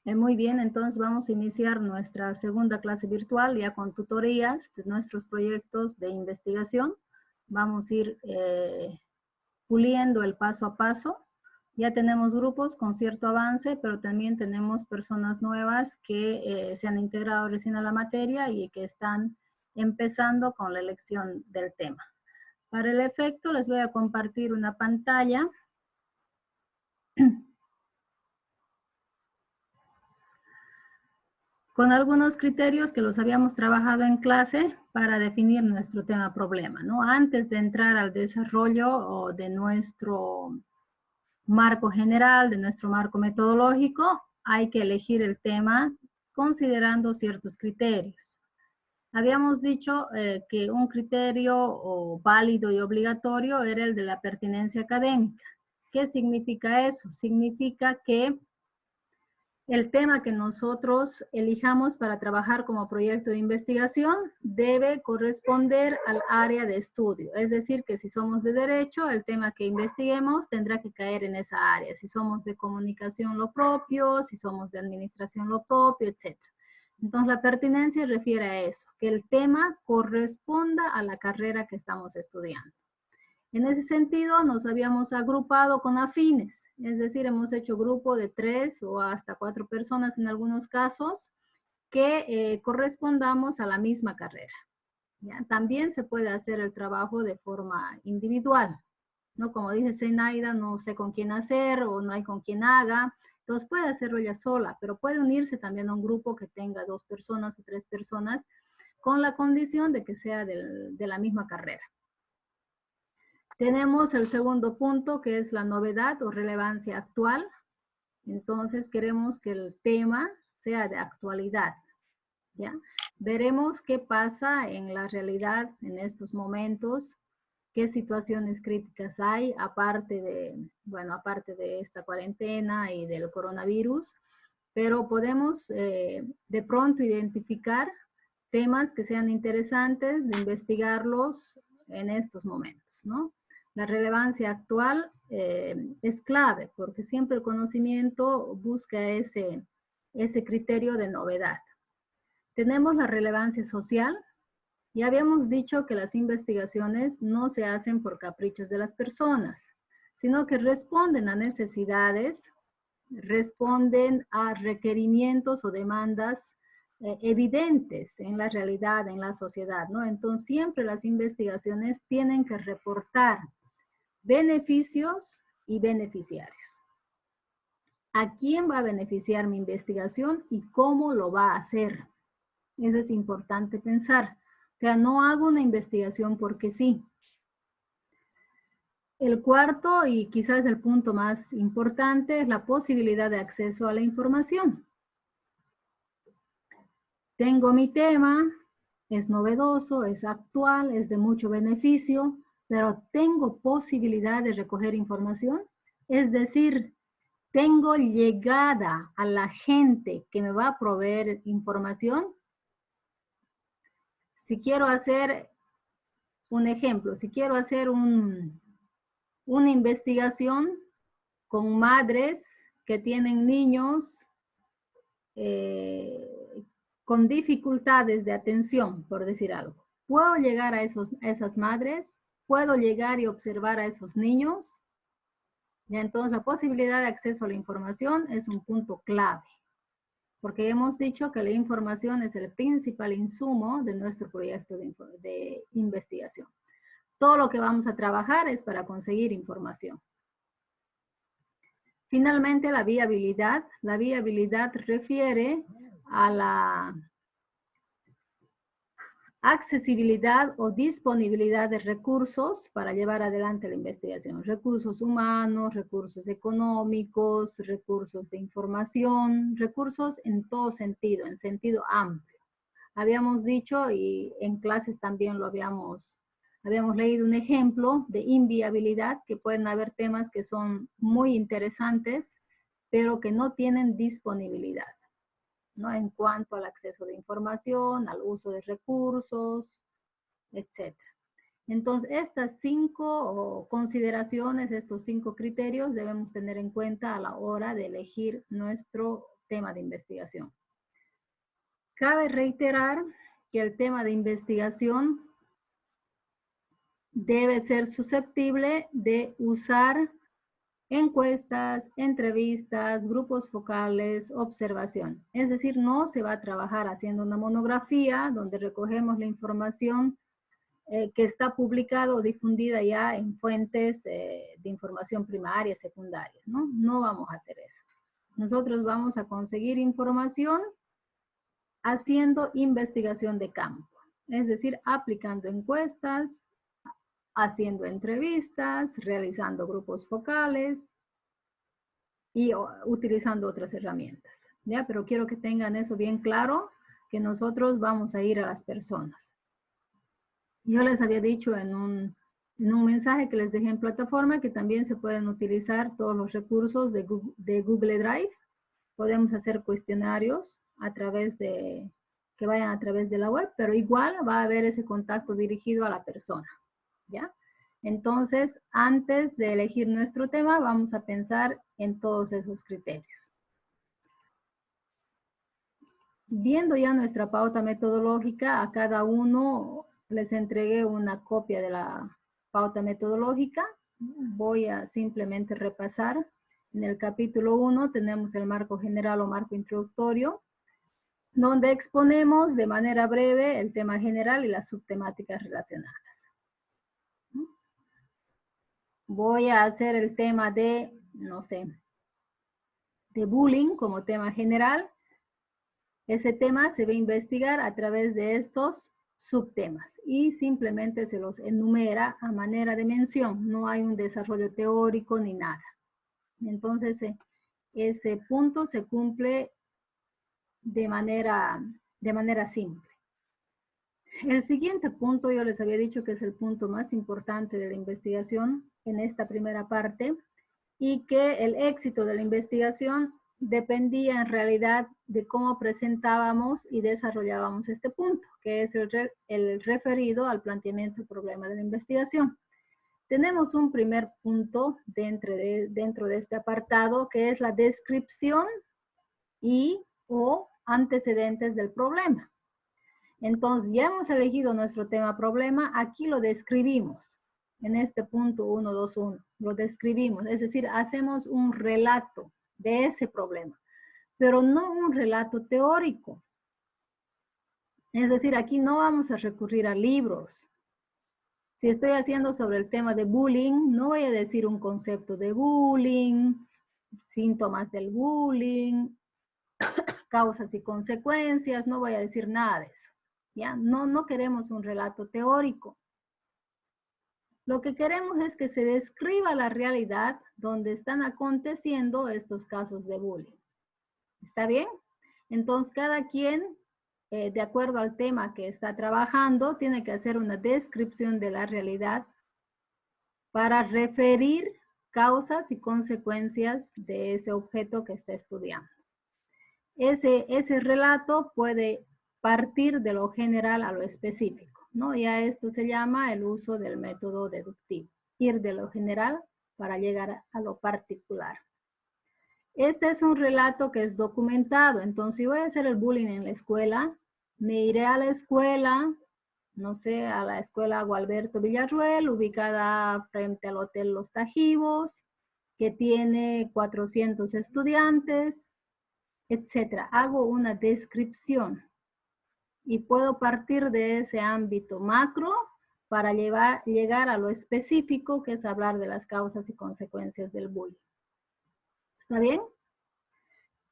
Muy bien, entonces vamos a iniciar nuestra segunda clase virtual ya con tutorías de nuestros proyectos de investigación. Vamos a ir puliendo el paso a paso. Ya tenemos grupos con cierto avance, pero también tenemos personas nuevas que se han integrado recién a la materia y que están empezando con la elección del tema. Para el efecto les voy a compartir una pantalla con algunos criterios que los habíamos trabajado en clase para definir nuestro tema problema, ¿no? Antes de entrar al desarrollo de nuestro marco general, de nuestro marco metodológico, hay que elegir el tema considerando ciertos criterios. Habíamos dicho que un criterio válido y obligatorio era el de la pertinencia académica. ¿Qué significa eso? Significa que el tema que nosotros elijamos para trabajar como proyecto de investigación debe corresponder al área de estudio. Es decir, que si somos de derecho, el tema que investiguemos tendrá que caer en esa área. Si somos de comunicación, lo propio, si somos de administración, lo propio, etc. Entonces, la pertinencia refiere a eso, que el tema corresponda a la carrera que estamos estudiando. En ese sentido, nos habíamos agrupado con afines, es decir, hemos hecho grupo de 3 o hasta 4 personas en algunos casos que correspondamos a la misma carrera. ¿Ya? También se puede hacer el trabajo de forma individual, ¿no? Como dice Zenaida, no sé con quién hacer o no hay con quién haga, entonces puede hacerlo ella sola, pero puede unirse también a un grupo que tenga 2 personas o 3 personas con la condición de que sea de la misma carrera. Tenemos el segundo punto, que es la novedad o relevancia actual. Entonces, queremos que el tema sea de actualidad, ¿ya? Veremos qué pasa en la realidad en estos momentos, qué situaciones críticas hay, aparte de esta cuarentena y del coronavirus, pero podemos de pronto identificar temas que sean interesantes de investigarlos en estos momentos, ¿no? La relevancia actual es clave porque siempre el conocimiento busca ese criterio de novedad. Tenemos la relevancia social. Ya habíamos dicho que las investigaciones no se hacen por caprichos de las personas, sino que responden a necesidades, responden a requerimientos o demandas evidentes en la realidad, en la sociedad, ¿no? Entonces, siempre las investigaciones tienen que reportar beneficios y beneficiarios. ¿A quién va a beneficiar mi investigación y cómo lo va a hacer? Eso es importante pensar. O sea, no hago una investigación porque sí. El cuarto, y quizás el punto más importante, es la posibilidad de acceso a la información. Tengo mi tema, es novedoso, es actual, es de mucho beneficio, pero tengo posibilidad de recoger información. Es decir, tengo llegada a la gente que me va a proveer información. Si quiero hacer un ejemplo, si quiero hacer una investigación con madres que tienen niños con dificultades de atención, por decir algo. ¿Puedo llegar a esas madres? ¿Puedo llegar y observar a esos niños? Ya, entonces, la posibilidad de acceso a la información es un punto clave, porque hemos dicho que la información es el principal insumo de nuestro proyecto de investigación. Todo lo que vamos a trabajar es para conseguir información. Finalmente, la viabilidad. La viabilidad refiere a la accesibilidad o disponibilidad de recursos para llevar adelante la investigación. Recursos humanos, recursos económicos, recursos de información, recursos en todo sentido, en sentido amplio. Habíamos dicho, y en clases también lo habíamos leído un ejemplo de inviabilidad, que pueden haber temas que son muy interesantes, pero que no tienen disponibilidad, ¿no? En cuanto al acceso de información, al uso de recursos, etc. Entonces, estas 5 consideraciones, estos 5 criterios debemos tener en cuenta a la hora de elegir nuestro tema de investigación. Cabe reiterar que el tema de investigación debe ser susceptible de usar encuestas, entrevistas, grupos focales, observación. Es decir, no se va a trabajar haciendo una monografía donde recogemos la información que está publicada o difundida ya en fuentes de información primaria, secundaria, ¿no? No vamos a hacer eso. Nosotros vamos a conseguir información haciendo investigación de campo, es decir, aplicando encuestas, haciendo entrevistas, realizando grupos focales y utilizando otras herramientas, ¿ya? Pero quiero que tengan eso bien claro, que nosotros vamos a ir a las personas. Yo les había dicho en un mensaje que les dejé en plataforma que también se pueden utilizar todos los recursos de Google Drive. Podemos hacer cuestionarios a través de, que vayan a través de la web, pero igual va a haber ese contacto dirigido a la persona, ¿ya? Entonces, antes de elegir nuestro tema, vamos a pensar en todos esos criterios. Viendo ya nuestra pauta metodológica, a cada uno les entregué una copia de la pauta metodológica. Voy a simplemente repasar. En el capítulo 1 tenemos el marco general o marco introductorio, donde exponemos de manera breve el tema general y las subtemáticas relacionadas. Voy a hacer el tema de, no sé, de bullying como tema general. Ese tema se va a investigar a través de estos subtemas y simplemente se los enumera a manera de mención. No hay un desarrollo teórico ni nada. Entonces, ese punto se cumple de manera simple. El siguiente punto, yo les había dicho que es el punto más importante de la investigación en esta primera parte, y que el éxito de la investigación dependía en realidad de cómo presentábamos y desarrollábamos este punto, que es el referido al planteamiento del problema de la investigación. Tenemos un primer punto dentro de este apartado, que es la descripción y o antecedentes del problema. Entonces, ya hemos elegido nuestro tema problema, aquí lo describimos. En este punto 1.2.1, lo describimos, es decir, hacemos un relato de ese problema, pero no un relato teórico. Es decir, aquí no vamos a recurrir a libros. Si estoy haciendo sobre el tema de bullying, no voy a decir un concepto de bullying, síntomas del bullying, causas y consecuencias, no voy a decir nada de eso. ¿Ya? No queremos un relato teórico. Lo que queremos es que se describa la realidad donde están aconteciendo estos casos de bullying. ¿Está bien? Entonces, cada quien, de acuerdo al tema que está trabajando, tiene que hacer una descripción de la realidad para referir causas y consecuencias de ese objeto que está estudiando. Ese relato puede partir de lo general a lo específico, ¿no? Ya esto se llama el uso del método deductivo, ir de lo general para llegar a lo particular. Este es un relato que es documentado, entonces si voy a hacer el bullying en la escuela, me iré a la escuela, no sé, a la escuela Gualberto Villarruel, ubicada frente al Hotel Los Tajivos, que tiene 400 estudiantes, etcétera. Hago una descripción y puedo partir de ese ámbito macro para llegar a lo específico, que es hablar de las causas y consecuencias del bullying. ¿Está bien?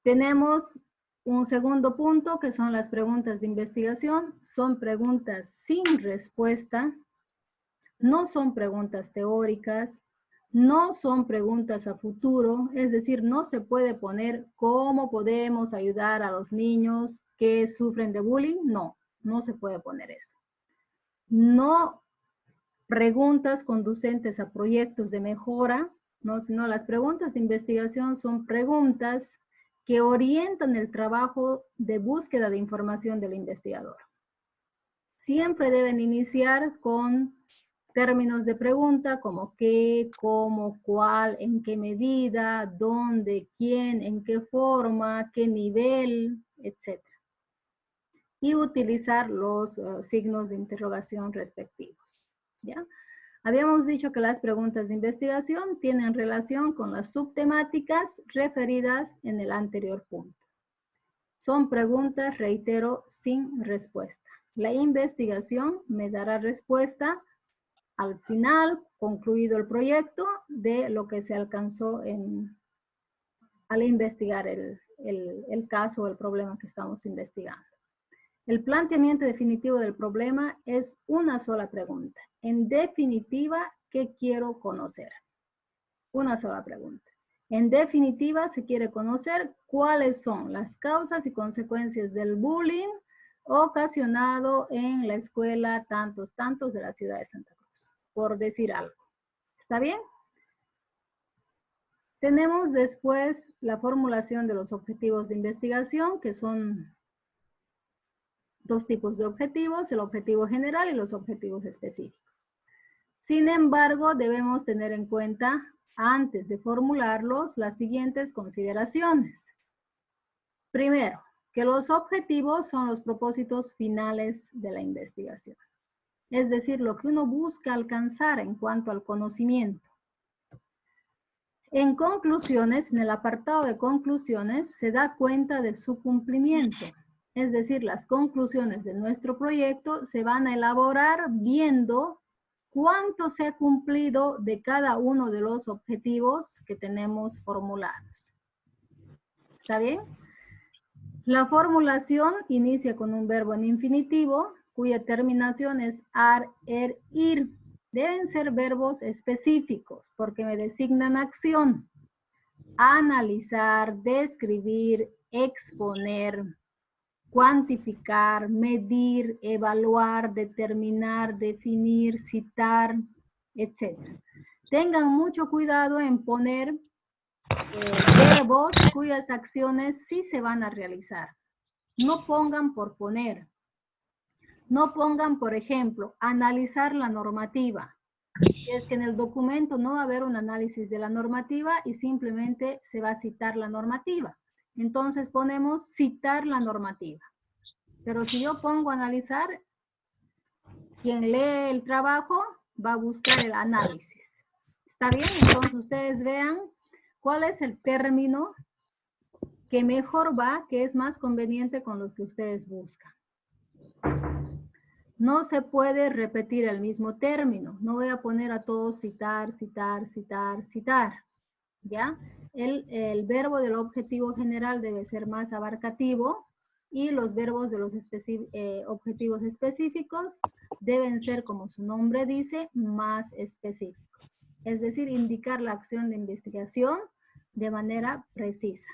Tenemos un segundo punto, que son las preguntas de investigación. Son preguntas sin respuesta, no son preguntas teóricas, no son preguntas a futuro, es decir, no se puede poner cómo podemos ayudar a los niños que sufren de bullying. No se puede poner eso. No preguntas conducentes a proyectos de mejora, sino las preguntas de investigación son preguntas que orientan el trabajo de búsqueda de información del investigador. Siempre deben iniciar con Términos de pregunta como qué, cómo, cuál, en qué medida, dónde, quién, en qué forma, qué nivel, etc. Y utilizar los signos de interrogación respectivos. ¿Ya? Habíamos dicho que las preguntas de investigación tienen relación con las subtemáticas referidas en el anterior punto. Son preguntas, reitero, sin respuesta. La investigación me dará respuesta al final, concluido el proyecto, de lo que se alcanzó al investigar el caso o el problema que estamos investigando. El planteamiento definitivo del problema es una sola pregunta. En definitiva, ¿qué quiero conocer? Una sola pregunta. En definitiva, se quiere conocer cuáles son las causas y consecuencias del bullying ocasionado en la escuela tantos de la ciudad de Santa Cruz, por decir algo. ¿Está bien? Tenemos después la formulación de los objetivos de investigación, que son dos tipos de objetivos, el objetivo general y los objetivos específicos. Sin embargo, debemos tener en cuenta, antes de formularlos, las siguientes consideraciones. Primero, que los objetivos son los propósitos finales de la investigación. Es decir, lo que uno busca alcanzar en cuanto al conocimiento. En conclusiones, en el apartado de conclusiones, se da cuenta de su cumplimiento. Es decir, las conclusiones de nuestro proyecto se van a elaborar viendo cuánto se ha cumplido de cada uno de los objetivos que tenemos formulados. ¿Está bien? La formulación inicia con un verbo en infinitivo, cuya terminación es ar, er, ir. Deben ser verbos específicos porque me designan acción. Analizar, describir, exponer, cuantificar, medir, evaluar, determinar, definir, citar, etc. Tengan mucho cuidado en poner verbos cuyas acciones sí se van a realizar. No pongan por poner. No pongan, por ejemplo, analizar la normativa. Es que en el documento no va a haber un análisis de la normativa y simplemente se va a citar la normativa. Entonces ponemos citar la normativa. Pero si yo pongo analizar, quien lee el trabajo va a buscar el análisis. ¿Está bien? Entonces ustedes vean cuál es el término que mejor va, que es más conveniente con los que ustedes buscan. No se puede repetir el mismo término. No voy a poner a todos citar, citar, citar, citar. ¿Ya? El verbo del objetivo general debe ser más abarcativo y los verbos de los objetivos específicos deben ser, como su nombre dice, más específicos. Es decir, indicar la acción de investigación de manera precisa.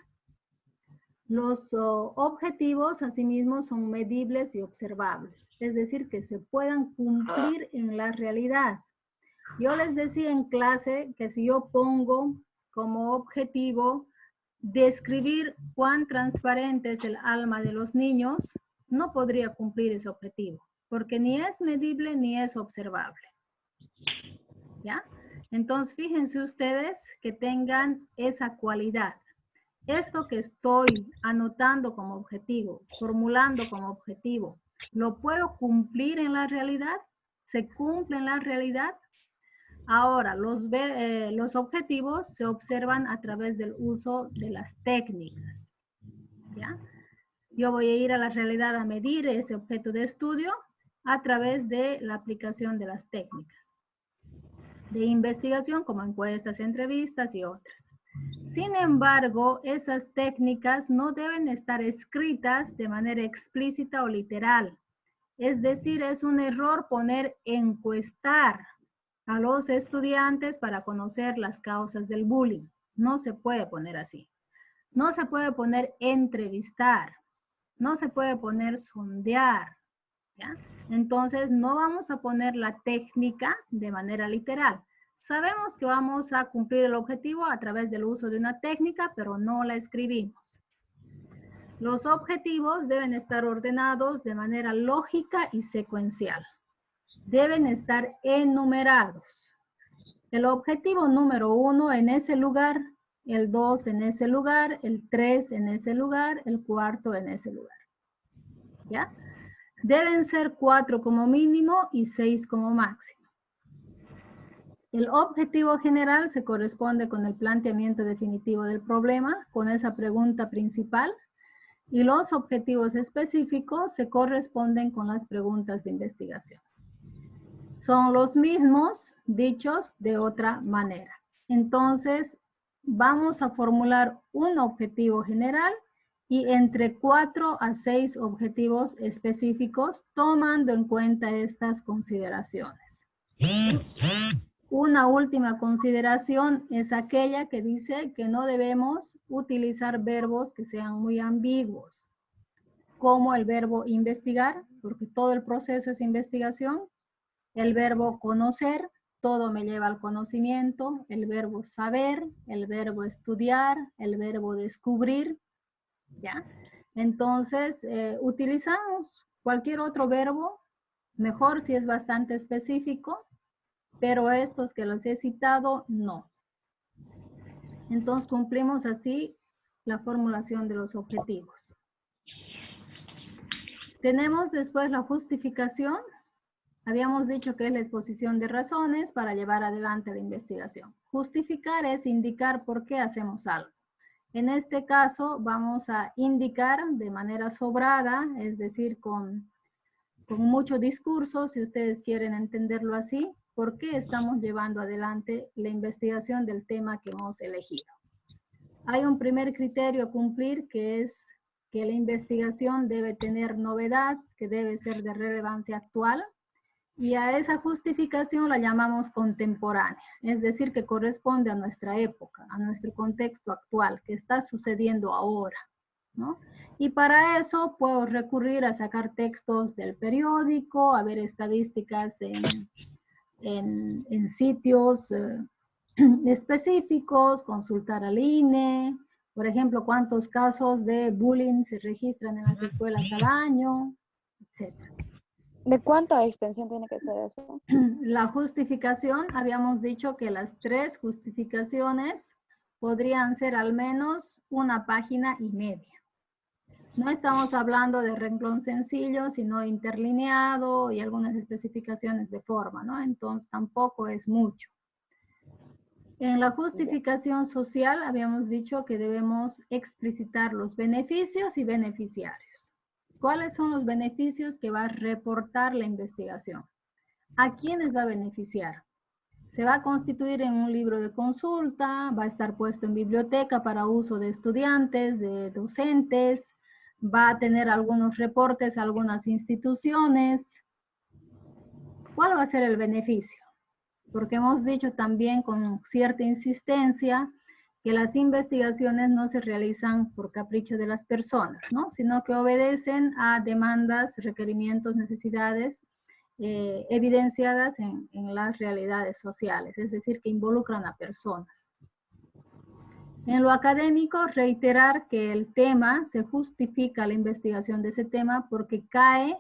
Los objetivos, asimismo, son medibles y observables, es decir, que se puedan cumplir en la realidad. Yo les decía en clase que si yo pongo como objetivo describir cuán transparente es el alma de los niños, no podría cumplir ese objetivo, porque ni es medible ni es observable. ¿Ya? Entonces, fíjense ustedes que tengan esa cualidad. Esto que estoy anotando como objetivo, formulando como objetivo, ¿lo puedo cumplir en la realidad? ¿Se cumple en la realidad? Ahora, los objetivos se observan a través del uso de las técnicas. ¿Ya? Yo voy a ir a la realidad a medir ese objeto de estudio a través de la aplicación de las técnicas de investigación como encuestas, entrevistas y otras. Sin embargo, esas técnicas no deben estar escritas de manera explícita o literal. Es decir, es un error poner encuestar a los estudiantes para conocer las causas del bullying. No se puede poner así. No se puede poner entrevistar. No se puede poner sondear. ¿Ya? Entonces, no vamos a poner la técnica de manera literal. Sabemos que vamos a cumplir el objetivo a través del uso de una técnica, pero no la escribimos. Los objetivos deben estar ordenados de manera lógica y secuencial. deben estar enumerados. El objetivo número 1 en ese lugar, el 2 en ese lugar, el 3 en ese lugar, el 4 en ese lugar. ¿Ya? Deben ser 4 como mínimo y 6 como máximo. El objetivo general se corresponde con el planteamiento definitivo del problema, con esa pregunta principal, y los objetivos específicos se corresponden con las preguntas de investigación. Son los mismos, dichos de otra manera. Entonces, vamos a formular un objetivo general y entre 4 a 6 objetivos específicos, tomando en cuenta estas consideraciones. Una última consideración es aquella que dice que no debemos utilizar verbos que sean muy ambiguos, como el verbo investigar, porque todo el proceso es investigación, el verbo conocer, todo me lleva al conocimiento, el verbo saber, el verbo estudiar, el verbo descubrir, ¿ya? Entonces, utilizamos cualquier otro verbo, mejor si es bastante específico, pero estos que los he citado, no. Entonces, cumplimos así la formulación de los objetivos. Tenemos después la justificación. Habíamos dicho que es la exposición de razones para llevar adelante la investigación. Justificar es indicar por qué hacemos algo. En este caso, vamos a indicar de manera sobrada, es decir, con mucho discurso, si ustedes quieren entenderlo así, por qué estamos llevando adelante la investigación del tema que hemos elegido. Hay un primer criterio a cumplir, que es que la investigación debe tener novedad, que debe ser de relevancia actual, y a esa justificación la llamamos contemporánea, es decir, que corresponde a nuestra época, a nuestro contexto actual, que está sucediendo ahora, ¿no? Y para eso puedo recurrir a sacar textos del periódico, a ver estadísticas en sitios específicos, consultar al INE, por ejemplo, cuántos casos de bullying se registran en las escuelas al año, etc. ¿De cuánta extensión tiene que ser eso? La justificación, habíamos dicho que las 3 justificaciones podrían ser al menos 1,5 páginas. No estamos hablando de renglón sencillo, sino interlineado y algunas especificaciones de forma, ¿no? Entonces tampoco es mucho. En la justificación social habíamos dicho que debemos explicitar los beneficios y beneficiarios. ¿Cuáles son los beneficios que va a reportar la investigación? ¿A quiénes va a beneficiar? Se va a constituir en un libro de consulta, va a estar puesto en biblioteca para uso de estudiantes, de docentes, va a tener algunos reportes a algunas instituciones. ¿Cuál va a ser el beneficio? Porque hemos dicho también con cierta insistencia que las investigaciones no se realizan por capricho de las personas, ¿no? Sino que obedecen a demandas, requerimientos, necesidades evidenciadas en las realidades sociales, es decir, que involucran a personas. En lo académico, reiterar que el tema se justifica la investigación de ese tema porque cae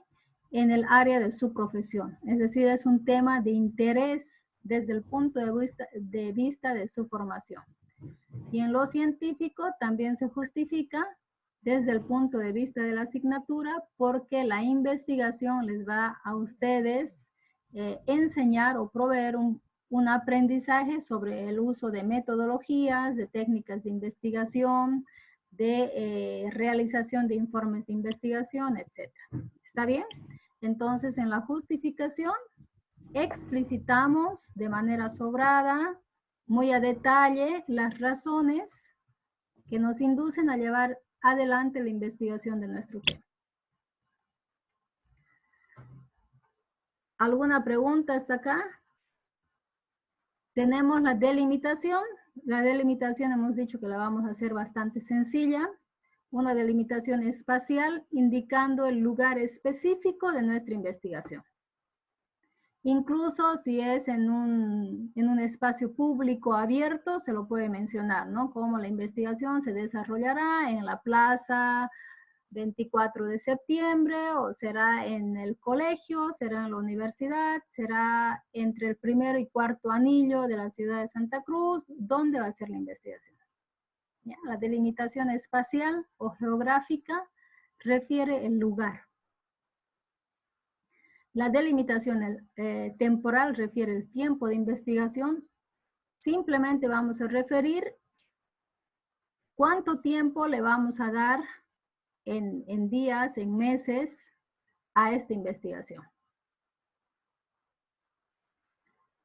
en el área de su profesión, es decir, es un tema de interés desde el punto de vista de su formación. Y en lo científico también se justifica desde el punto de vista de la asignatura, porque la investigación les va a ustedes enseñar o proveer un aprendizaje sobre el uso de metodologías, de técnicas de investigación, de realización de informes de investigación, etc. ¿Está bien? Entonces, en la justificación explicitamos de manera sobrada, muy a detalle, las razones que nos inducen a llevar adelante la investigación de nuestro tema. ¿Alguna pregunta hasta acá? Tenemos la delimitación. La delimitación hemos dicho que la vamos a hacer bastante sencilla. Una delimitación espacial indicando el lugar específico de nuestra investigación. Incluso si es en un espacio público abierto, se lo puede mencionar, ¿no? Como la investigación se desarrollará en la plaza 24 de septiembre, o será en el colegio, será en la universidad, será entre el primero y cuarto anillo de la ciudad de Santa Cruz. ¿Dónde va a ser la investigación? ¿Ya? La delimitación espacial o geográfica refiere el lugar. La delimitación temporal refiere el tiempo de investigación. Simplemente vamos a referir cuánto tiempo le vamos a dar en días, en meses, a esta investigación.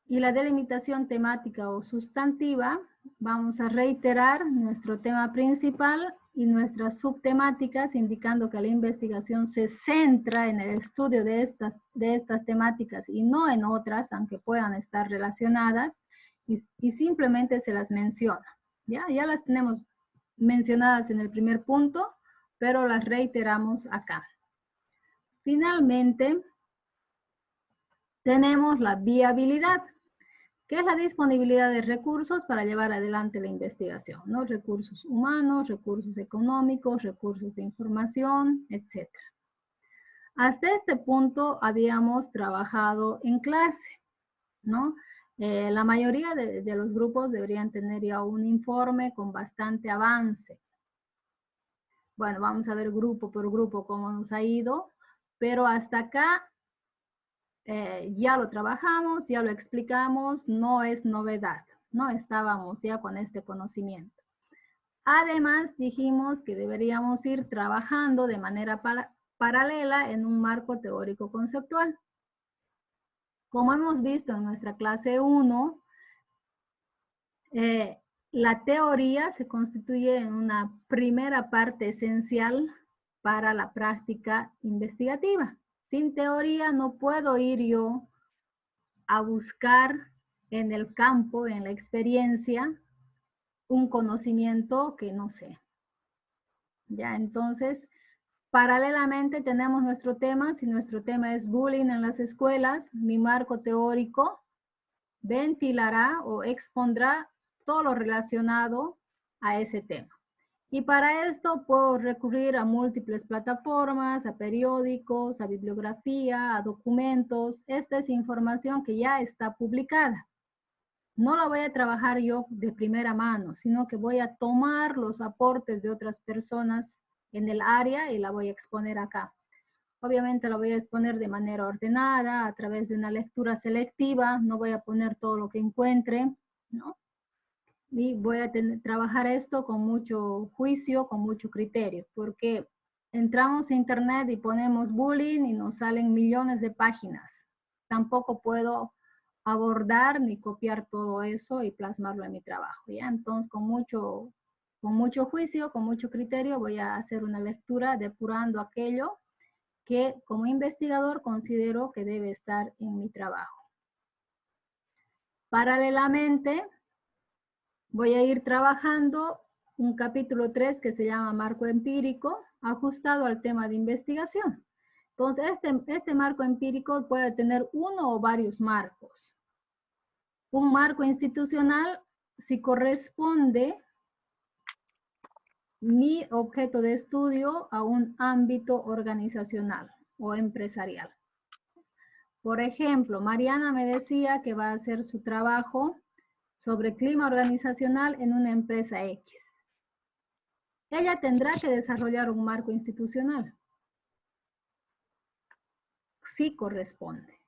Y la delimitación temática o sustantiva, vamos a reiterar nuestro tema principal y nuestras subtemáticas, indicando que la investigación se centra en el estudio de estas temáticas y no en otras, aunque puedan estar relacionadas, y simplemente se las menciona. Ya las tenemos mencionadas en el primer punto, pero las reiteramos acá. Finalmente, tenemos la viabilidad, que es la disponibilidad de recursos para llevar adelante la investigación, ¿no? Recursos humanos, recursos económicos, recursos de información, etc. Hasta este punto habíamos trabajado en clase, ¿no? La mayoría de los grupos deberían tener ya un informe con bastante avance. Bueno, vamos a ver grupo por grupo cómo nos ha ido, pero hasta acá ya lo trabajamos, ya lo explicamos, no es novedad, ¿no? Estábamos ya con este conocimiento. Además, dijimos que deberíamos ir trabajando de manera paralela en un marco teórico conceptual. Como hemos visto en nuestra clase 1, la teoría se constituye en una primera parte esencial para la práctica investigativa. Sin teoría no puedo ir yo a buscar en el campo, en la experiencia, un conocimiento que no sé. Ya, entonces, paralelamente tenemos nuestro tema. Si nuestro tema es bullying en las escuelas, mi marco teórico ventilará o expondrá todo lo relacionado a ese tema. Y para esto puedo recurrir a múltiples plataformas, a periódicos, a bibliografía, a documentos. Esta es información que ya está publicada. No la voy a trabajar yo de primera mano, sino que voy a tomar los aportes de otras personas en el área y la voy a exponer acá. Obviamente la voy a exponer de manera ordenada, a través de una lectura selectiva. No voy a poner todo lo que encuentre, ¿no? Y voy a trabajar esto con mucho juicio, con mucho criterio, porque entramos a internet y ponemos bullying y nos salen millones de páginas. Tampoco puedo abordar ni copiar todo eso y plasmarlo en mi trabajo, ¿ya? Entonces, con mucho juicio, con mucho criterio, voy a hacer una lectura depurando aquello que como investigador considero que debe estar en mi trabajo. Paralelamente, voy a ir trabajando un capítulo 3 que se llama marco empírico, ajustado al tema de investigación. Entonces, este marco empírico puede tener uno o varios marcos. Un marco institucional, si corresponde mi objeto de estudio a un ámbito organizacional o empresarial. Por ejemplo, Mariana me decía que va a hacer su trabajo sobre clima organizacional en una empresa X. Ella tendrá que desarrollar un marco institucional. Sí corresponde.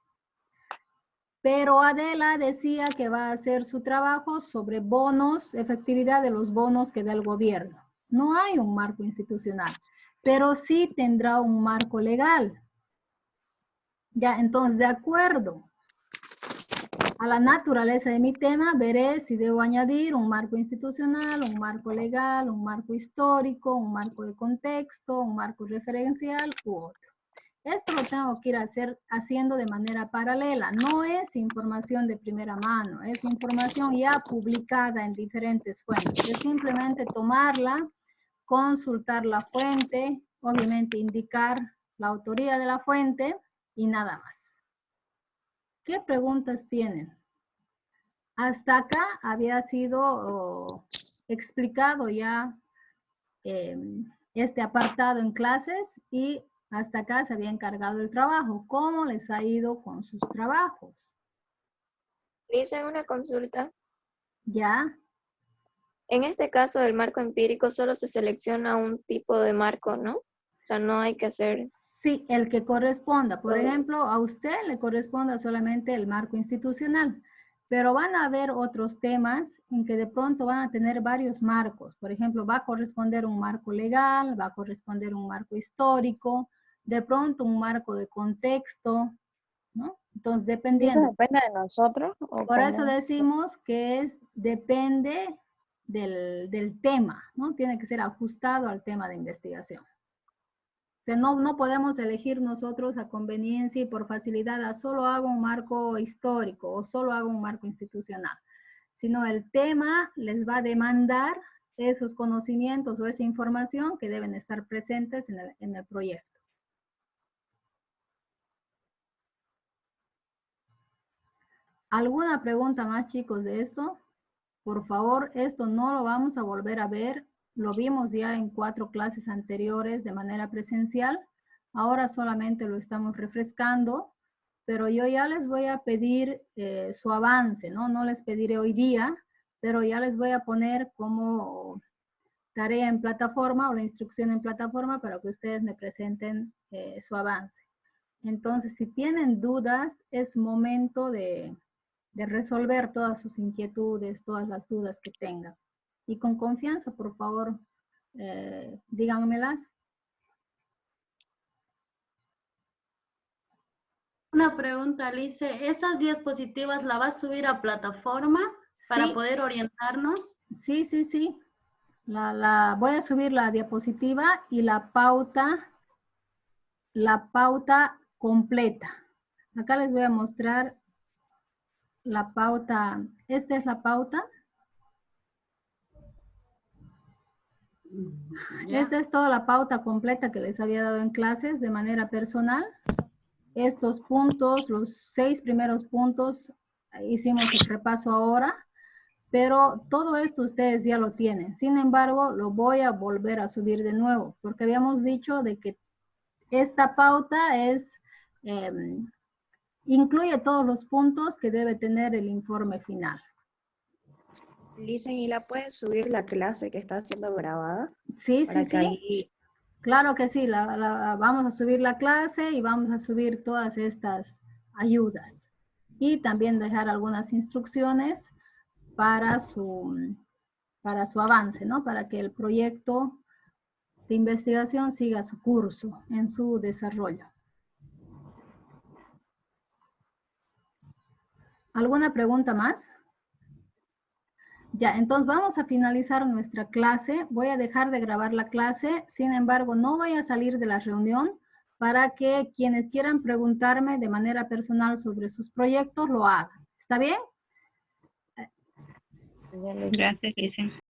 Pero Adela decía que va a hacer su trabajo sobre bonos, efectividad de los bonos que da el gobierno. No hay un marco institucional, pero sí tendrá un marco legal. Ya, entonces, de acuerdo a la naturaleza de mi tema, veré si debo añadir un marco institucional, un marco legal, un marco histórico, un marco de contexto, un marco referencial u otro. Esto lo tengo que ir haciendo de manera paralela. No es información de primera mano, es información ya publicada en diferentes fuentes. Es simplemente tomarla, consultar la fuente, obviamente indicar la autoría de la fuente y nada más. ¿Qué preguntas tienen? Hasta acá había sido explicado ya este apartado en clases y hasta acá se había encargado el trabajo. ¿Cómo les ha ido con sus trabajos? Le hice una consulta. ¿Ya? En este caso del marco empírico solo se selecciona un tipo de marco, ¿no? O sea, no hay que hacer... Sí, el que corresponda. Por ejemplo, a usted le corresponda solamente el marco institucional, pero van a haber otros temas en que de pronto van a tener varios marcos. Por ejemplo, va a corresponder un marco legal, va a corresponder un marco histórico, de pronto un marco de contexto, ¿no? Entonces, ¿Y eso dependiendo. depende de nosotros o Por eso cómo? decimos que depende del tema, ¿no? Tiene que ser ajustado al tema de investigación. O sea, no podemos elegir nosotros a conveniencia y por facilidad, solo hago un marco histórico o solo hago un marco institucional, sino el tema les va a demandar esos conocimientos o esa información que deben estar presentes en el proyecto. ¿Alguna pregunta más, chicos, de esto? Por favor, esto no lo vamos a volver a ver. Lo vimos ya en 4 clases anteriores de manera presencial. Ahora solamente lo estamos refrescando, pero yo ya les voy a pedir su avance, ¿no? No les pediré hoy día, pero ya les voy a poner como tarea en plataforma o la instrucción en plataforma para que ustedes me presenten su avance. Entonces, si tienen dudas, es momento de resolver todas sus inquietudes, todas las dudas que tengan. Y con confianza, por favor, díganmelas. Una pregunta, Alice. ¿Esas diapositivas la vas a subir a plataforma para Sí, poder orientarnos? sí, sí, sí. Voy a subir la diapositiva y la pauta completa. Acá les voy a mostrar la pauta. Esta es la pauta. Esta es toda la pauta completa que les había dado en clases de manera personal. Estos puntos, los 6 primeros puntos, hicimos el repaso ahora, pero todo esto ustedes ya lo tienen. Sin embargo, lo voy a volver a subir de nuevo, porque habíamos dicho de que esta pauta incluye todos los puntos que debe tener el informe final. Listen, ¿y la puedes subir la clase que está siendo grabada? Sí, Para sí, que sí. ahí... Claro que sí, vamos a subir la clase y vamos a subir todas estas ayudas. Y también dejar algunas instrucciones para su avance, ¿no? Para que el proyecto de investigación siga su curso en su desarrollo. ¿Alguna pregunta más? Ya, entonces vamos a finalizar nuestra clase. Voy a dejar de grabar la clase. Sin embargo, no voy a salir de la reunión para que quienes quieran preguntarme de manera personal sobre sus proyectos lo hagan. ¿Está bien? Ya les- Gracias, Lisa.